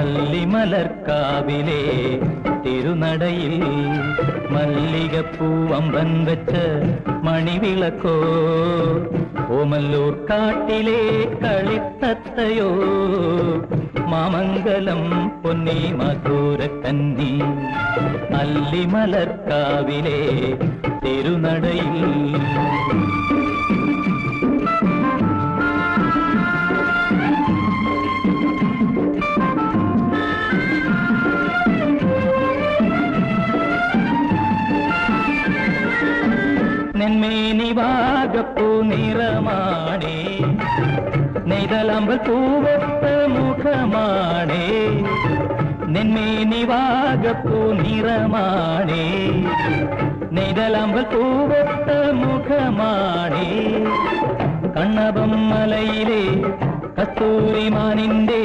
അല്ലിമലർക്കാവിലെ തിരുനടയിൽ മല്ലികപ്പൂവമ്പൻ വെച്ച മണിവിളക്കോ ഓമല്ലൂർ കാട്ടിലെ കളിത്തത്തയോ മാമംഗലം പൊന്നി മധുരക്കന്നി അല്ലിമലർക്കാവിലെ തിരുനടയിൽ നെന്മേനിവാകപ്പൂ നിറമാണേ നെയ്തലമ്പൽ പൂവത്ത മുഖമാണേ നെന്മേനിവാകപ്പൂ നിറമാണേ നെയ്തലമ്പൽ പൂവത്ത മുഖമാണേ കണ്ണപം മലയിലെ കസ്തൂരിമാനിന്റെ